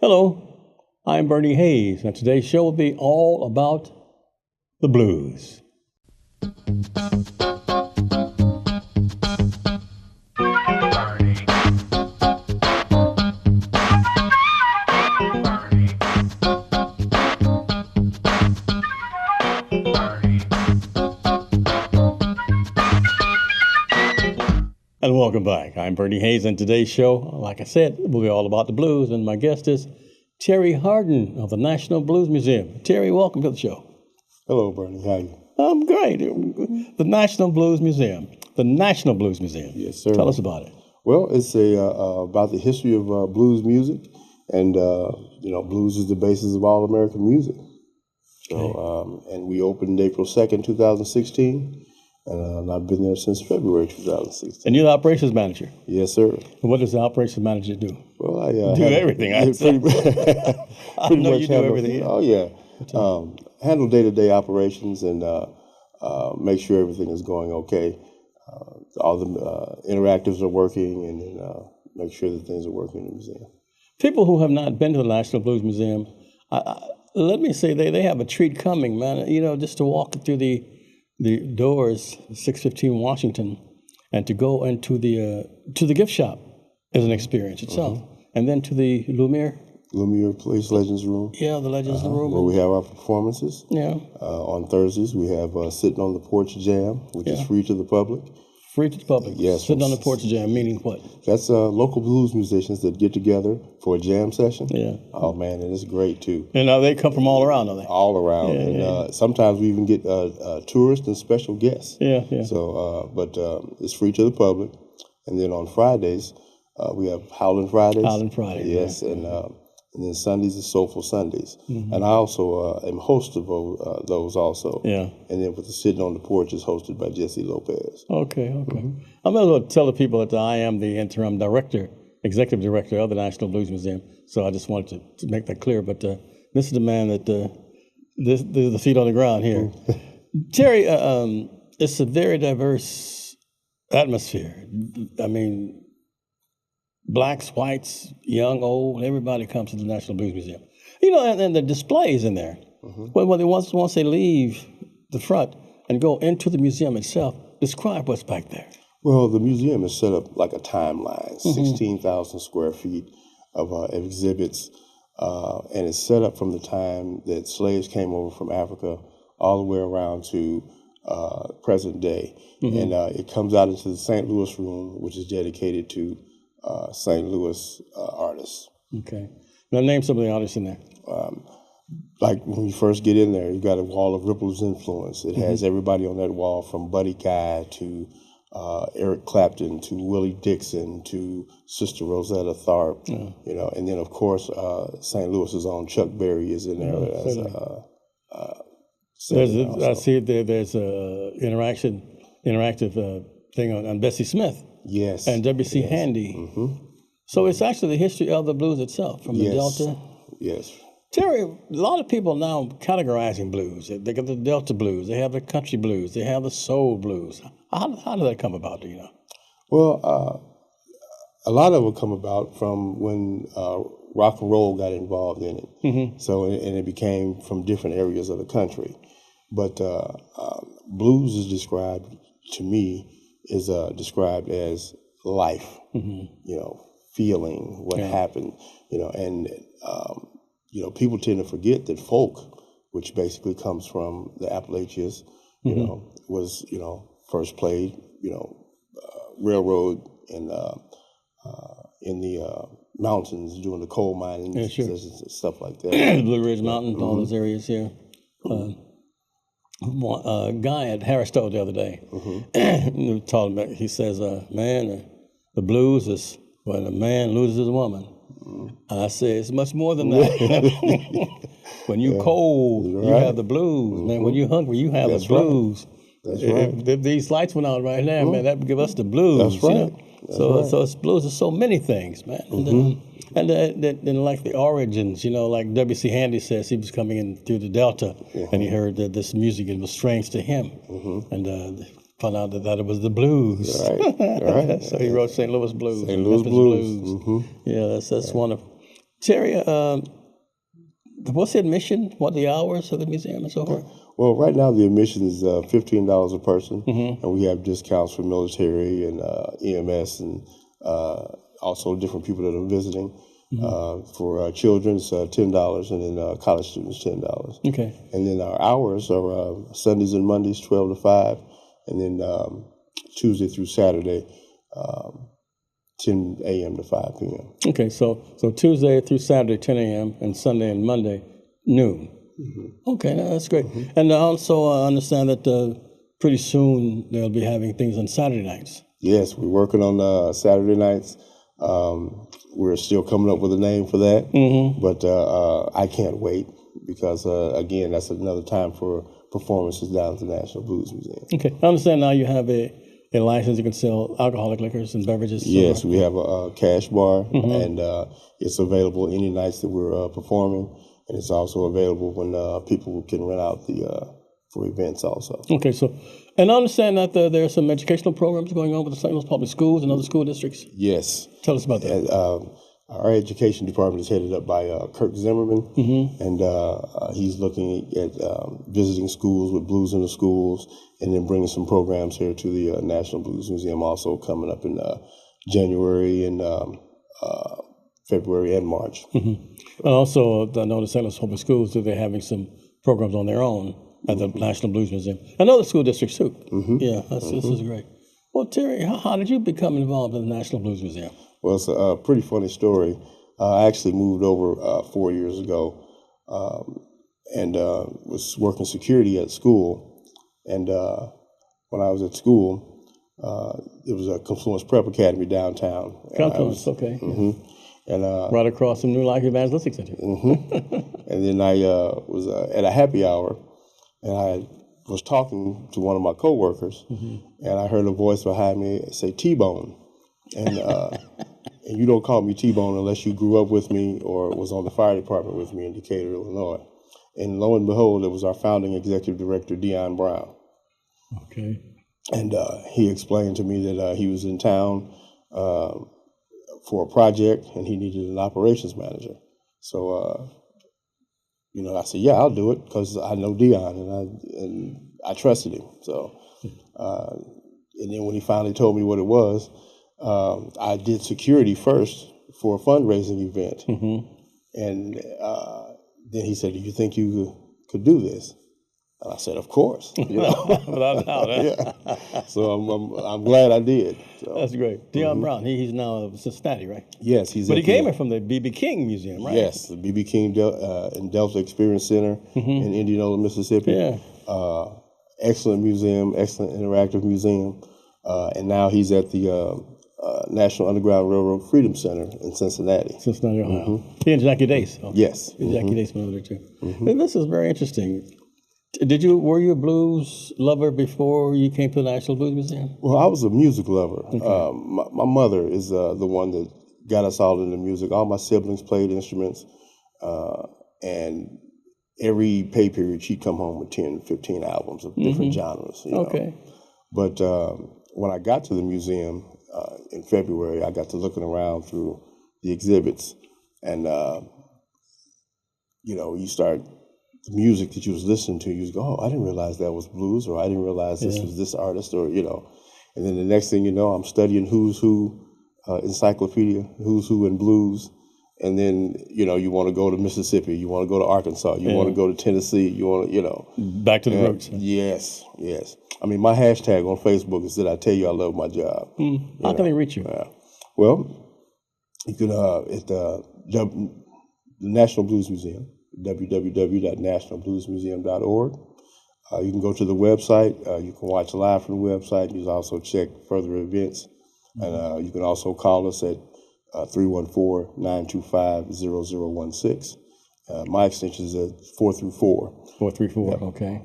Hello, I'm Bernie Hayes, and today's show will be all about the blues. And welcome back. I'm Bernie Hayes, and today's show, like I said, will be all about the blues, and my guest is Terry Hardin of the National Blues Museum. Terry, welcome to the show. Hello, Bernie. How are you? I'm great. The National Blues Museum. The National Blues Museum. Yes, sir. Tell us about it. Well, it's about the history of blues music, and blues is the basis of all American music. So, and we opened April 2nd, 2016. And I've been there since February 2016. And you're the operations manager? Yes, sir. And what does the operations manager do? Well, I do everything. I know you do everything. Oh, yeah. Handle day-to-day operations and make sure everything is going okay. All the interactives are working, and then make sure that things are working in the museum. People who have not been to the National Blues Museum, let me say they have a treat coming, man. You know, just to walk through the doors, 615 Washington, and to go into the gift shop is an experience itself. Mm-hmm. And then to the Lumiere Place Legends Room. Yeah, the Legends Room. Where we have our performances. Yeah. On Thursdays, we have Sitting on the Porch Jam, which is free to the public. Free to the public? Yes. Sitting on the Porch Jam, meaning what? That's local blues musicians that get together for a jam session. Yeah. Oh, man, and it's great, too. And they come from all around, don't they? All around. And sometimes we even get tourists and special guests. Yeah. So, but it's free to the public. And then on Fridays, we have Howlin' Fridays. Howlin' Fridays. Yes, and then Sundays is Soulful Sundays. Mm-hmm. And I also am host of those also. Yeah. And then with the Sitting on the Porch is hosted by Jesse Lopez. Okay. Mm-hmm. I'm going to tell the people that I am the interim executive director of the National Blues Museum. So I just wanted to make that clear. But this is the man that, this is the feet on the ground here. Terry, it's a very diverse atmosphere. I mean, blacks, whites, young, old, everybody comes to the National Blues Museum. You know, and the displays in there. Mm-hmm. Once they leave the front and go into the museum itself, describe what's back there. Well, the museum is set up like a timeline, 16,000 square feet of exhibits, and it's set up from the time that slaves came over from Africa all the way around to present day. Mm-hmm. And it comes out into the St. Louis room, which is dedicated to St. Louis artists. Okay. Now name some of the artists in there. Like when you first get in there, you've got a wall of Ripple's influence. It has everybody on that wall from Buddy Guy to Eric Clapton to Willie Dixon to Sister Rosetta Tharpe. You know, and then of course St. Louis's own Chuck Berry is in there I see there's a interactive thing on Bessie Smith. Yes. And W.C. Handy. Mm-hmm. So it's actually the history of the blues itself, from the Delta. Yes. Terry, a lot of people now categorizing blues. They got the Delta blues, they have the country blues, they have the soul blues. How did that come about, do you know? Well, a lot of it come about from when rock and roll got involved in it. Mm-hmm. So, and it became from different areas of the country. But blues is described, to me, is described as life, you know, feeling what happened, you know, and, people tend to forget that folk, which basically comes from the Appalachians, you know, was, first played, railroad in the mountains during the coal mining and stuff like that. Blue Ridge Mountains, all those areas here. A guy at Harris-Stowe the other day, he says, man, the blues is when a man loses a woman. And I say, it's much more than that. When you're cold, you have the blues. Man, when you're hungry, you have the blues. That's right. If these lights went out right now, man, that would give us the blues. That's right. So it's blues is so many things, man. And then like the origins, like W.C. Handy says, he was coming in through the Delta, and he heard that this music, it was strange to him, and found out that it was the blues. Right. So he wrote St. Louis Blues. St. Louis Blues. Yeah, that's wonderful. Terry, what's the admission? What the hours of the museum and so forth? Well, right now the admission is $15 a person, and we have discounts for military and EMS and also different people that are visiting. For children, it's $10, and then college students, $10. Okay. And then our hours are Sundays and Mondays, 12 to 5, and then Tuesday through Saturday, 10 a.m. to 5 p.m. Okay, so Tuesday through Saturday, 10 a.m., and Sunday and Monday, noon. Okay, that's great. And also I understand that pretty soon they'll be having things on Saturday nights. Yes, we're working on Saturday nights. We're still coming up with a name for that, but I can't wait because, again, that's another time for performances down at the National Blues Museum. Okay, I understand now you have a license. You can sell alcoholic liquors and beverages. Yes, we have a cash bar, and it's available any nights that we're performing, and it's also available when people can rent out for events also. Okay, so, and I understand that there are some educational programs going on with the St. Louis Public Schools and other school districts. Yes. Tell us about that. Our education department is headed up by Kirk Zimmerman, and he's looking at visiting schools with blues in the schools, and then bringing some programs here to the National Blues Museum, also coming up in January and February and March. And also, I know the St. Louis Public Schools, they're having some programs on their own at the National Blues Museum. And other school districts, too. Yeah, this is great. Well, Terry, how did you become involved in the National Blues Museum? Well, it's a pretty funny story. I actually moved over 4 years ago and was working security at school. And when I was at school, it was a Confluence Prep Academy downtown. Confluence, okay. And right across from New Life Evangelistic Center. And then I was at a happy hour, and I was talking to one of my coworkers, and I heard a voice behind me say T-Bone. And and you don't call me T-Bone unless you grew up with me or was on the fire department with me in Decatur, Illinois. And lo and behold, it was our founding executive director, Dion Brown. Okay. And he explained to me that he was in town for a project and he needed an operations manager. So, I said, yeah, I'll do it because I know Dion and I trusted him. So, and then when he finally told me what it was, I did security first for a fundraising event. And then he said, do you think you could do this? And I said, of course. Without a doubt. Yeah. So I'm glad I did. So. That's great. Dion Brown, he's now Cincinnati, right? Yes, he's. But he came here from the B.B. King Museum, right? Yes, the B.B. King and Delta Experience Center in Indianola, Mississippi. Yeah. Excellent museum, excellent interactive museum. And now he's at the National Underground Railroad Freedom Center in Cincinnati. Cincinnati, Ohio. He and Jackie Dace. Yes. Jackie Dace went over there too. And this is very interesting. Were you a blues lover before you came to the National Blues Museum? Well, I was a music lover. Okay. My mother is the one that got us all into music. All my siblings played instruments, and every pay period she'd come home with 10, 15 albums of different genres. You know? But when I got to the museum in February, I got to looking around through the exhibits, and you start. The music that you was listening to, you was go, oh, I didn't realize that was blues, or I didn't realize this was this artist, or and then the next thing you know, I'm studying Who's Who encyclopedia, Who's Who in blues, and then you want to go to Mississippi, you want to go to Arkansas, you want to go to Tennessee, you want to back to the roots. Yes. I mean, my hashtag on Facebook is that I tell you I love my job. How can they reach you? Well, you can at the National Blues Museum. www.nationalbluesmuseum.org. You can go to the website. You can watch live from the website. You can also check further events. And you can also call us at 314-925-0016. My extension is 434. 434, Yep. Okay.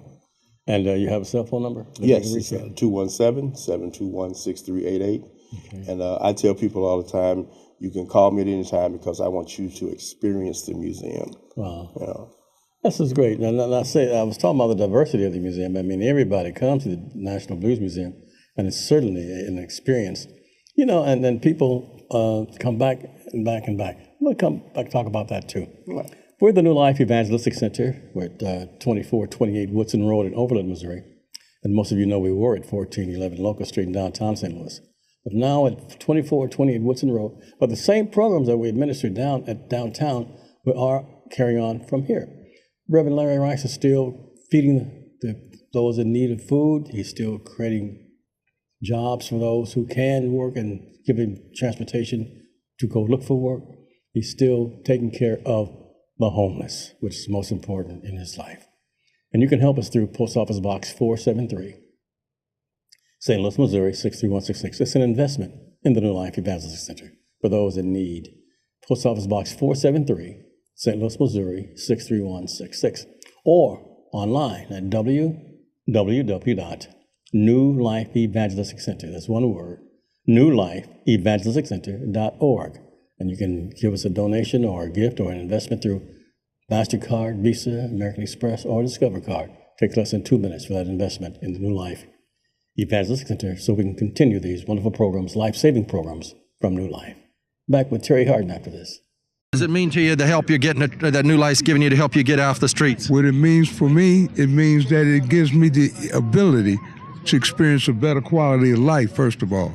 And you have a cell phone number? Yes, it's 217-721-6388. Okay. And I tell people all the time, you can call me at any time because I want you to experience the museum. Wow. This is great. And I was talking about the diversity of the museum. I mean, everybody comes to the National Blues Museum, and it's certainly an experience. And then people come back and back and back. We'll come back and talk about that too. Right. We're the New Life Evangelistic Center. We're at 2428 Woodson Road in Overland, Missouri. And most of you know we were at 1411 Locust Street in downtown St. Louis. But now at 2428 Woodson Road, but the same programs that we administer down at downtown, we are carrying on from here. Reverend Larry Rice is still feeding those in need of food. He's still creating jobs for those who can work and giving transportation to go look for work. He's still taking care of the homeless, which is most important in his life. And you can help us through Post Office Box 473, St. Louis, Missouri, 63166. It's an investment in the New Life Evangelistic Center for those in need. Post Office Box 473, St. Louis, Missouri, 63166. Or online at New Life Evangelistic Center. That's one word, newlifeevangelisticcenter.org. And you can give us a donation or a gift or an investment through MasterCard, Visa, American Express, or Discover Card. Takes less than 2 minutes for that investment in the New Life Evangelistic Center so we can continue these wonderful programs, life-saving programs from New Life. Back with Terry Hardin after this. What does it mean to you, the help you're getting, that New Life's giving you to help you get off the streets? What it means for me, it means that it gives me the ability to experience a better quality of life, first of all.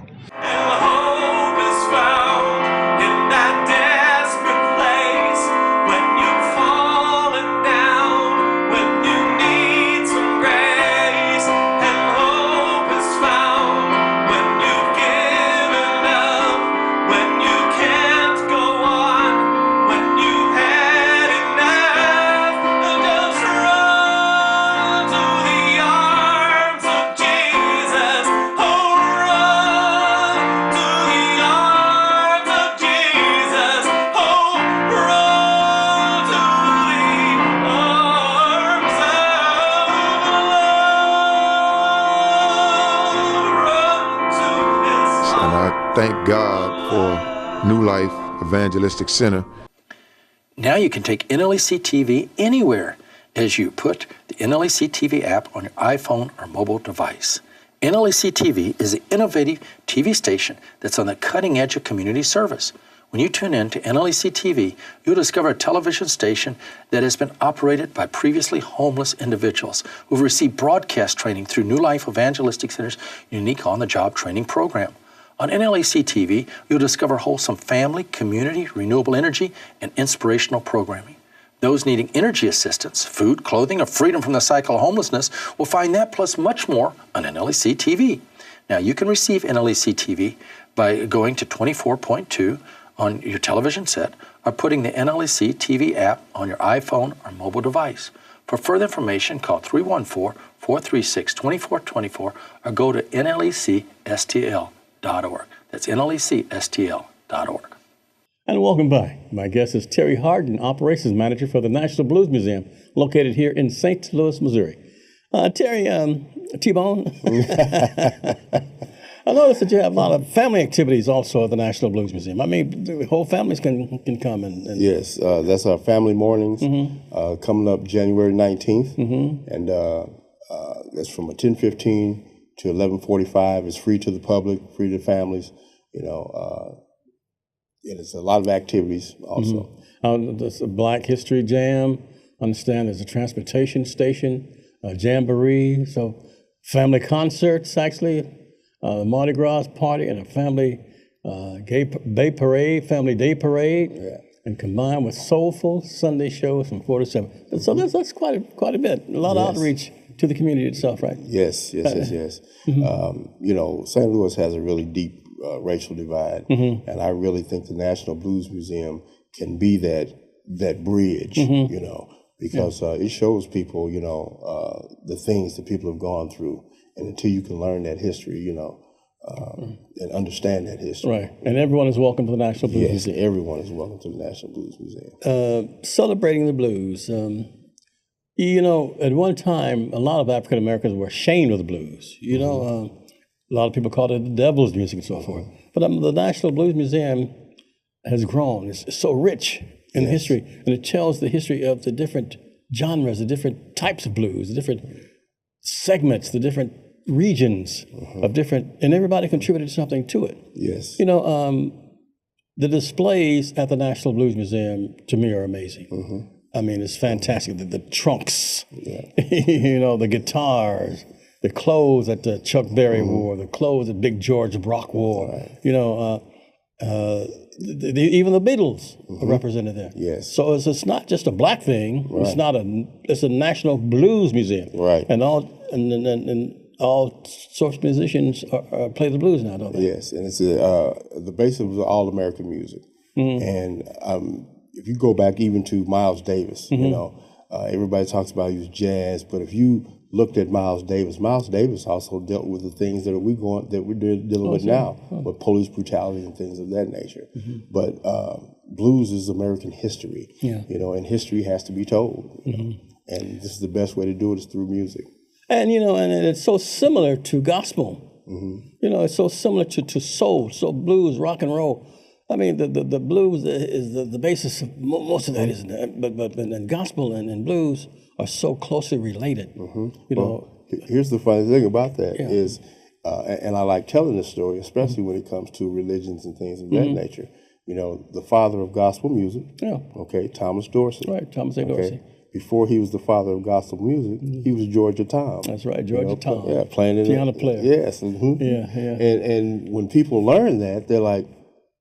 Thank God for New Life Evangelistic Center. Now you can take NLEC TV anywhere as you put the NLEC TV app on your iPhone or mobile device. NLEC TV is an innovative TV station that's on the cutting edge of community service. When you tune in to NLEC TV, you'll discover a television station that has been operated by previously homeless individuals who've received broadcast training through New Life Evangelistic Center's unique on-the-job training program. On NLEC TV, you'll discover wholesome family, community, renewable energy, and inspirational programming. Those needing energy assistance, food, clothing, or freedom from the cycle of homelessness will find that plus much more on NLEC TV. Now, you can receive NLEC TV by going to 24.2 on your television set or putting the NLEC TV app on your iPhone or mobile device. For further information, call 314-436-2424 or go to nlecstl.org. That's nlecstl.org. And welcome back. My guest is Terry Hardin, Operations Manager for the National Blues Museum, located here in St. Louis, Missouri. Terry, T-Bone, I noticed that you have a lot of family activities also at the National Blues Museum. I mean, the whole families can come and Yes, that's our family mornings coming up January 19th. And that's from 10:15 to 11:45. It's free to the public, free to families, and it's a lot of activities also. There's a Black History Jam. Understand there's a transportation station, a jamboree, so family concerts actually, a Mardi Gras party, and a family day parade, family day parade, and combined with soulful Sunday shows from 4 to 7. So that's quite a bit, a lot of outreach to the community itself, right? Yes. St. Louis has a really deep racial divide, and I really think the National Blues Museum can be that bridge, because it shows people, the things that people have gone through, and until you can learn that history, and understand that history. Right, and everyone is welcome to the National Blues Museum. Yes, everyone is welcome to the National Blues Museum. Celebrating the blues. At one time, a lot of African Americans were ashamed of the blues. A lot of people called it the devil's music and so forth. But the National Blues Museum has grown. It's so rich in history, and it tells the history of the different genres, the different types of blues, the different segments, the different regions of different, and everybody contributed something to it. Yes. the displays at the National Blues Museum, to me, are amazing. I mean, it's fantastic. The trunks, you know, the guitars, the clothes that Chuck Berry wore, the clothes that Big George Brock wore. You know, even the Beatles are represented there. Yes. So it's not just a black thing. It's not it's a National Blues Museum. Right. And all sorts of musicians play the blues now, don't they? Yes, and it's the basis of all American music. And if you go back even to Miles Davis, you know, everybody talks about he was jazz, but if you looked at Miles Davis also dealt with the things that we're dealing with now, with police brutality and things of that nature. But blues is American history, you know, and history has to be told. You know? And this is the best way to do it is through music. And you know, and it's so similar to gospel. You know, it's so similar to soul, blues, rock and roll. I mean, the blues is the basis of most of that, isn't it? But then gospel and blues are so closely related. You know, here's the funny thing about that is, and I like telling this story, especially when it comes to religions and things of that nature. You know, the father of gospel music. Okay, Thomas Dorsey. Right, Thomas A. Dorsey. Before he was the father of gospel music, he was Georgia Tom. That's right, Georgia Tom. Yeah, playing in piano player. Yes. Yeah. And when people learn that, they're like,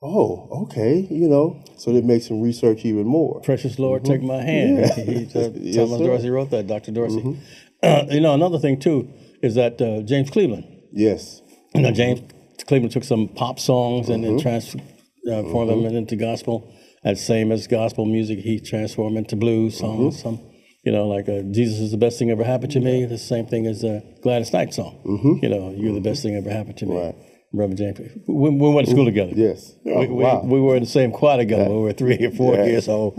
oh, okay, you know. So it makes them research even more. Precious Lord, take my hand. Thomas Dorsey wrote that, Dr. Dorsey. You know, another thing too is that James Cleveland. Yes. You know, James Cleveland took some pop songs and then transformed them into gospel. And same as gospel music, he transformed into blues songs. Some, you know, like Jesus is the best thing ever happened to me. The same thing as Gladys Knight's song. You know, you're the best thing ever happened to me. Right. Reverend James. We went to school together. Yes. We were in the same choir together when we were 3 or 4 years old.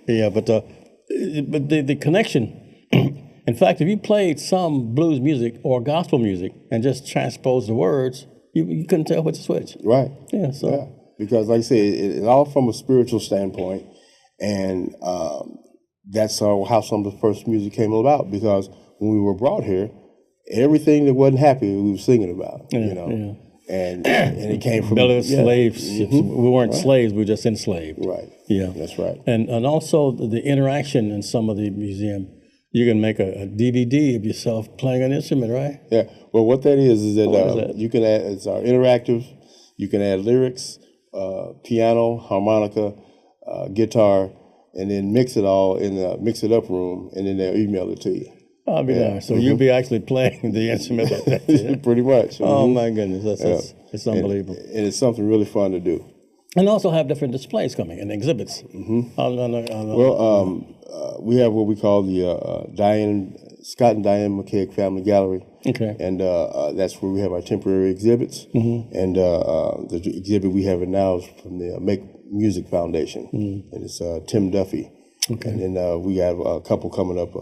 Yeah, but the connection. In fact, if you played some blues music or gospel music and just transposed the words, you couldn't tell what to switch. Right. Yeah. So. Yeah. Because, like I say, it's all from a spiritual standpoint, and that's how some of the first music came about. Because when we were brought here, everything that wasn't happy, we were singing about. You know, and it came from slaves. We weren't slaves; we were just enslaved. Right. Yeah, that's right. And also the interaction in some of the museum. You can make a DVD of yourself playing an instrument, right? Yeah. Well, what that is that, that? You can add. It's our interactive. You can add lyrics. Piano, harmonica, guitar, and then mix it all in the mix it up room, and then they'll email it to you. I'll be there. So you'll be actually playing the instrument like that. Yeah? Pretty much. Oh my goodness, it's unbelievable. And it's something really fun to do. And also have different displays coming and exhibits. We have what we call the Scott and Diane McCaig Family Gallery. Okay. And that's where we have our temporary exhibits. And the exhibit we have now is from the Make Music Foundation. And it's Tim Duffy. Okay. And then we have a couple coming up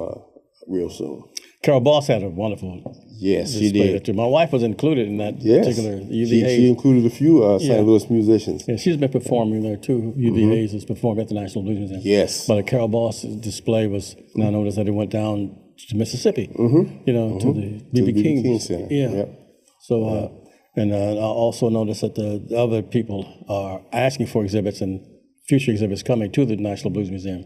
real soon. Carol Boss had a wonderful she did. Too. My wife was included in that particular UV Hayes. She included a few St. Louis musicians. Yeah, she's been performing there too. UV Hayes has performed at the National Blues Museum. Yes. But a Carol Boss display was, now noticed that it went down to Mississippi, you know, to the B.B. King Center. Yeah. Yep. So, and I also noticed that the other people are asking for exhibits and future exhibits coming to the National Blues Museum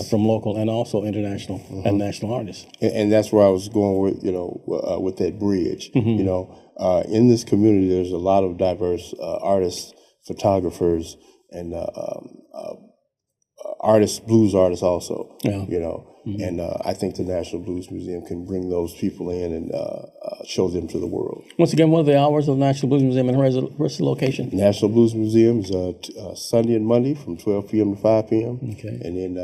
from local and also international and national artists. And that's where I was going with, you know, with that bridge. You know, in this community, there's a lot of diverse artists, photographers, and artists, blues artists also. You know, and I think the National Blues Museum can bring those people in and show them to the world. Once again, what are the hours of the National Blues Museum and where's the location? National Blues Museum is Sunday and Monday from 12 p.m. to 5 p.m. Okay. And then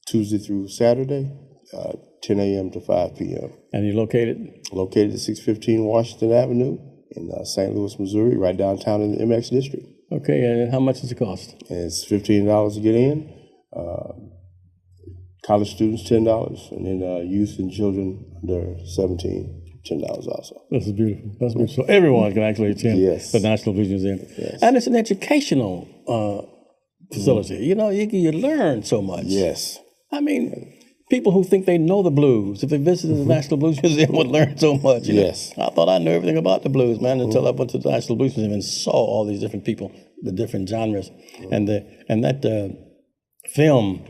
Tuesday through Saturday, 10 a.m. to 5 p.m. And you're located? Located at 615 Washington Avenue in St. Louis, Missouri, right downtown in the MX District. Okay, and how much does it cost? And it's $15 to get in. College students, $10, and then youth and children under 17, $10 also. This is beautiful. That's beautiful. So everyone can actually attend the National Blues Museum. And it's an educational facility. You know, you learn so much. Yes. I mean, people who think they know the blues, if they visited the National Blues Museum, would learn so much. You know? I thought I knew everything about the blues, man, until I went to the National Blues Museum and saw all these different people the different genres, and that film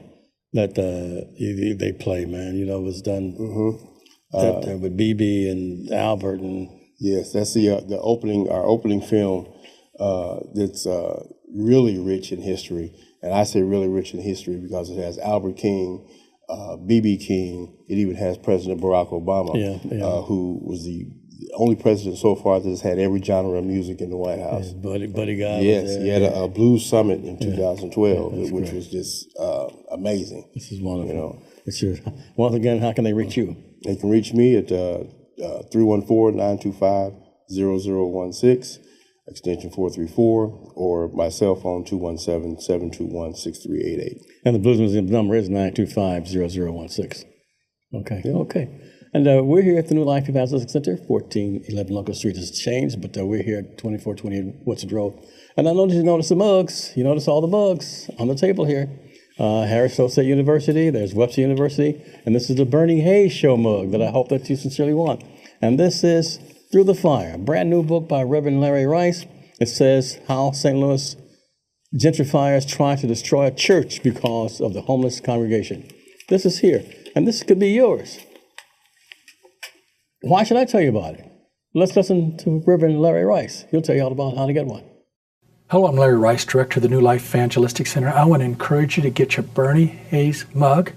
that they play, man, you know, was done with BB and Albert and. Yes, that's our opening film that's really rich in history. And I say really rich in history because it has Albert King, BB King. It even has President Barack Obama, who was the only president so far that has had every genre of music in the White House. Yeah, buddy guy. Yes, he had a blues summit in 2012, which was just amazing. This is wonderful. You know, once again, how can they reach you? They can reach me at 314-925-0016, extension 434, or my cell phone 217-721-6388. And the Blues Museum number is 925-0016. Okay, okay. And we're here at the New Life Evangelistic Center, 1411 Locust Street has changed, but we're here at 2428 Woodson Road. And I noticed you notice the mugs. You notice all the mugs on the table here. Harris State University, there's Webster University, and this is the Bernie Hayes Show mug that I hope that you sincerely want. And this is Through the Fire, a brand new book by Reverend Larry Rice. It says how St. Louis gentrifiers try to destroy a church because of the homeless congregation. This is here, and this could be yours. Why should I tell you about it? Let's listen to Reverend Larry Rice. He'll tell you all about how to get one. Hello, I'm Larry Rice, Director of the New Life Evangelistic Center. I want to encourage you to get your Bernie Hayes mug.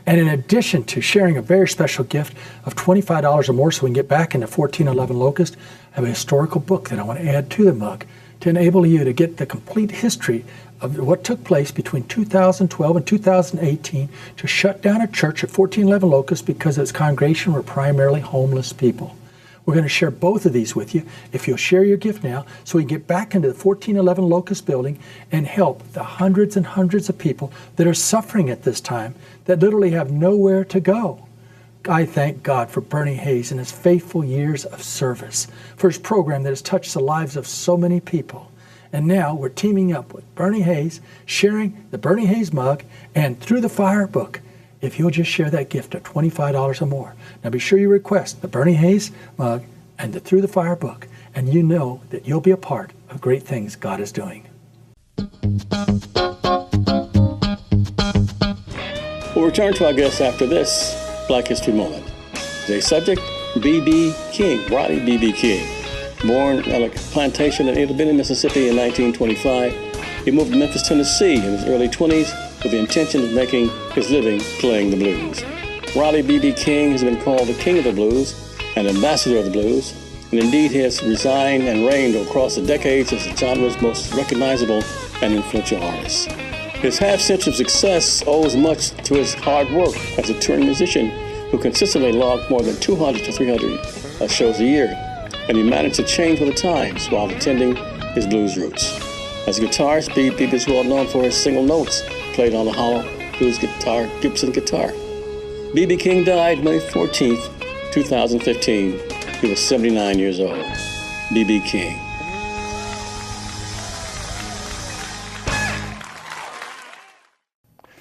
And in addition to sharing a very special gift of $25 or more so we can get back into 1411 Locust, I have a historical book that I want to add to the mug to enable you to get the complete history of what took place between 2012 and 2018 to shut down a church at 1411 Locust because its congregation were primarily homeless people. We're going to share both of these with you if you'll share your gift now so we can get back into the 1411 Locust building and help the hundreds and hundreds of people that are suffering at this time that literally have nowhere to go. I thank God for Bernie Hayes and his faithful years of service, for his program that has touched the lives of so many people. And now we're teaming up with Bernie Hayes, sharing the Bernie Hayes mug and Through the Fire book. If you'll just share that gift of $25 or more. Now be sure you request the Bernie Hayes mug and the Through the Fire book, and you know that you'll be a part of great things God is doing. We'll return to our guests after this Black History Moment. Today's subject, B.B. King, Roddy B.B. King. Born on a plantation in Ada Benny, Mississippi in 1925, he moved to Memphis, Tennessee in his early 20s with the intention of making his living playing the blues. Roddy B.B. King has been called the King of the Blues and Ambassador of the Blues, and indeed he has resigned and reigned across the decades as the genre's most recognizable and influential artist. His half-century of success owes much to his hard work as a touring musician who consistently logged more than 200 to 300 shows a year, and he managed to change with the times while attending his blues roots. As a guitarist, B.B. is well known for his single notes played on a hollow blues guitar, Gibson guitar. B.B. King died May 14th, 2015. He was 79 years old. B.B. King.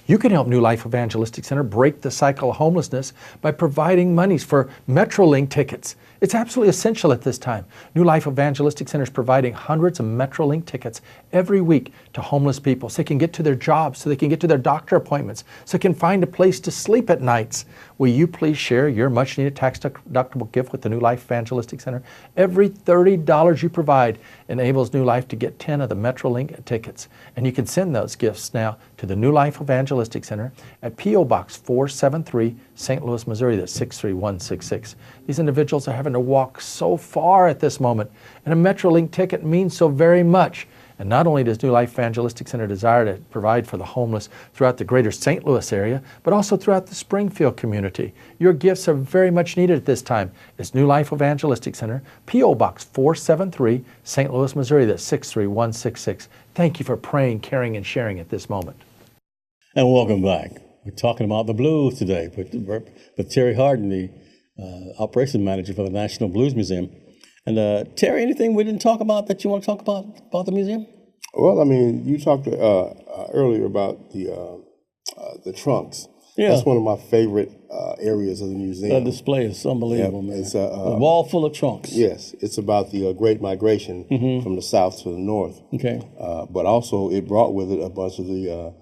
You can help New Life Evangelistic Center break the cycle of homelessness by providing monies for Metrolink tickets. It's absolutely essential at this time. New Life Evangelistic Center is providing hundreds of Metrolink tickets every week to homeless people so they can get to their jobs, so they can get to their doctor appointments, so they can find a place to sleep at nights. Will you please share your much-needed tax-deductible gift with the New Life Evangelistic Center? Every $30 you provide enables New Life to get 10 of the Metrolink tickets. And you can send those gifts now to the New Life Evangelistic Center at P.O. Box 473, St. Louis, Missouri. That's 63166. These individuals are having to walk so far at this moment, and a Metrolink ticket means so very much. And not only does New Life Evangelistic Center desire to provide for the homeless throughout the greater St. Louis area, but also throughout the Springfield community. Your gifts are very much needed at this time. It's New Life Evangelistic Center, P.O. Box 473, St. Louis, Missouri. That's 63166. Thank you for praying, caring, and sharing at this moment. And welcome back. We're talking about the blues today with Terry Hardin, the operations manager for the National Blues Museum. And Terry, anything we didn't talk about that you want to talk about the museum? Well, I mean, you talked earlier about the trunks. Yeah. That's one of my favorite areas of the museum. That display is unbelievable, Yep, man. it's a wall full of trunks. Yes, it's about the Great Migration from the south to the north. Okay. But also it brought with it a bunch of the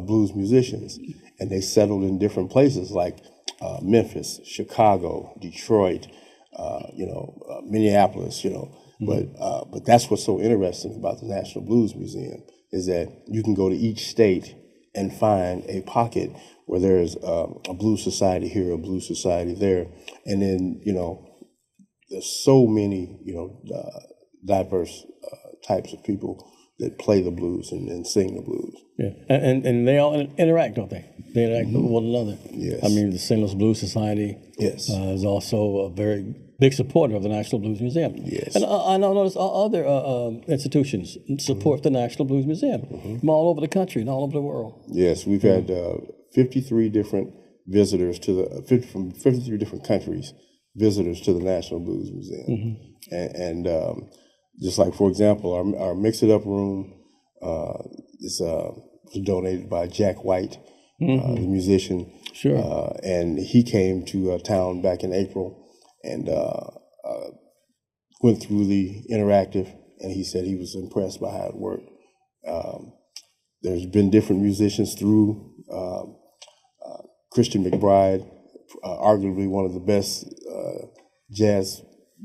blues musicians, and they settled in different places like Memphis, Chicago, Detroit, Minneapolis. But that's what's so interesting about the National Blues Museum is that you can go to each state and find a pocket where there's a blues society here, a blues society there, and then there's so many diverse types of people that play the blues and sing the blues. Yeah, and they all interact, don't they? They interact with one another. Yes. I mean, the St. Louis Blues Society Yes. is also a very big supporter of the National Blues Museum. Yes. And I notice other institutions support the National Blues Museum from all over the country and all over the world. Yes, we've had 53 different visitors from 53 different countries, visitors to the National Blues Museum. And just like, for example, our Mix It Up room is was donated by Jack White, the musician. Sure. And he came to town back in April and went through the interactive, and he said he was impressed by how it worked. There's been different musicians through Christian McBride, arguably one of the best jazz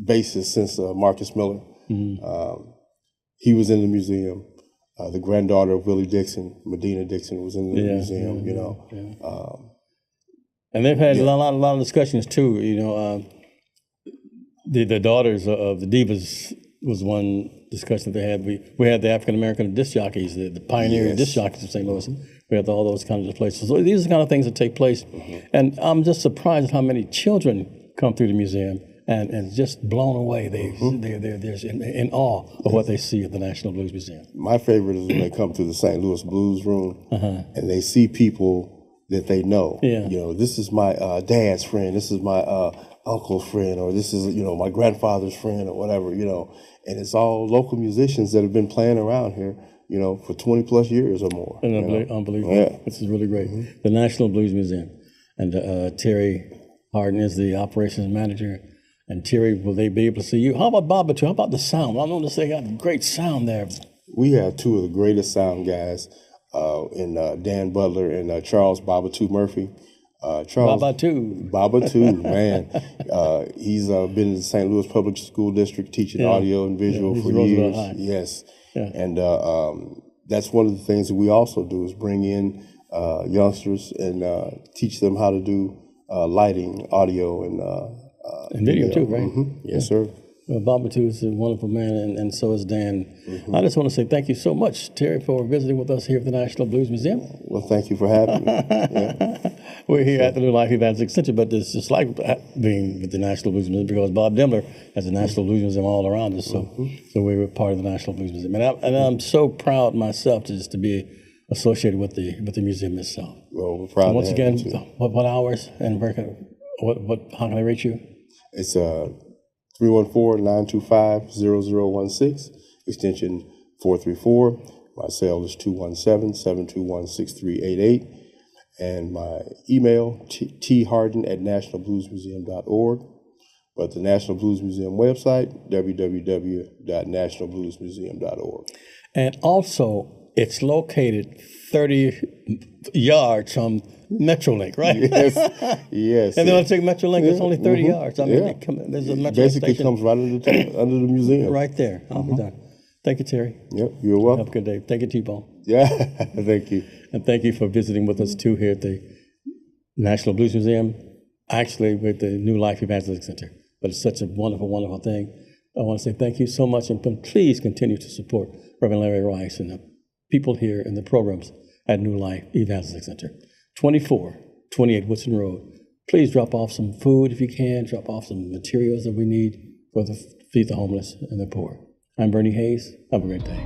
bassists since Marcus Miller. He was in the museum. The granddaughter of Willie Dixon, Medina Dixon, was in the museum. And they've had a lot of discussions too. The daughters of the Divas was one discussion that they had. We had the African American disc jockeys, the pioneering disc jockeys of St. Louis. We had all those kinds of places. So these are the kind of things that take place. And I'm just surprised at how many children come through the museum and just blown away. They're in awe of what they see at the National Blues Museum. My favorite is when they come through the St. Louis Blues Room and they see people that they know. Yeah. This is my dad's friend. This is my uncle's friend, or this is my grandfather's friend, or whatever. And it's all local musicians that have been playing around here, for 20 plus years or more. And unbelievable. Yeah. This is really great. The National Blues Museum. And Terry Hardin is the operations manager. And Terry, will they be able to see you? How about Bob Batu? How about the sound? I noticed they got great sound there. We have two of the greatest sound guys in Dan Butler and Charles Babatu Murphy. Babatu, man. He's been in the St. Louis Public School District teaching audio and visual for years. Yes. Yeah. And that's one of the things that we also do is bring in youngsters and teach them how to do lighting, audio, and video too, right? Yes, sir. Well, Babatu is a wonderful man, and so is Dan. I just want to say thank you so much, Terry, for visiting with us here at the National Blues Museum. Well, thank you for having me. Yeah. We're here at the New Life Evangelistic Center, but it's just like being with the National Blues Museum because Bob Demler has the National Blues Museum all around us, so we were part of the National Blues Museum. And I'm so proud myself to be associated with the museum itself. Well, we're proud. So once to again, have you too. what hours and where how can I reach you? It's 314-925-0016, extension 434. My cell is 217-721-6388. And my email, thardin@nationalbluesmuseum.org. But the National Blues Museum website, www.nationalbluesmuseum.org. And also, it's located 30 yards from Metrolink, right? Yes, yes. And then when I take Metrolink, it's only 30 yards. I mean, there's a Metro basically station comes right under the museum. right there. I'll be done. Thank you, Terry. Yep, you're welcome. Have a good day. Thank you, T-Bone. Yeah, thank you. And thank you for visiting with us, too, here at the National Blues Museum, actually with the New Life Evangelistic Center. But it's such a wonderful, wonderful thing. I want to say thank you so much, and please continue to support Reverend Larry Rice and the people here and the programs at New Life Evangelistic Center. 2428 Woodson Road. Please drop off some food if you can, drop off some materials that we need for the feed the homeless and the poor. I'm Bernie Hayes. Have a great day.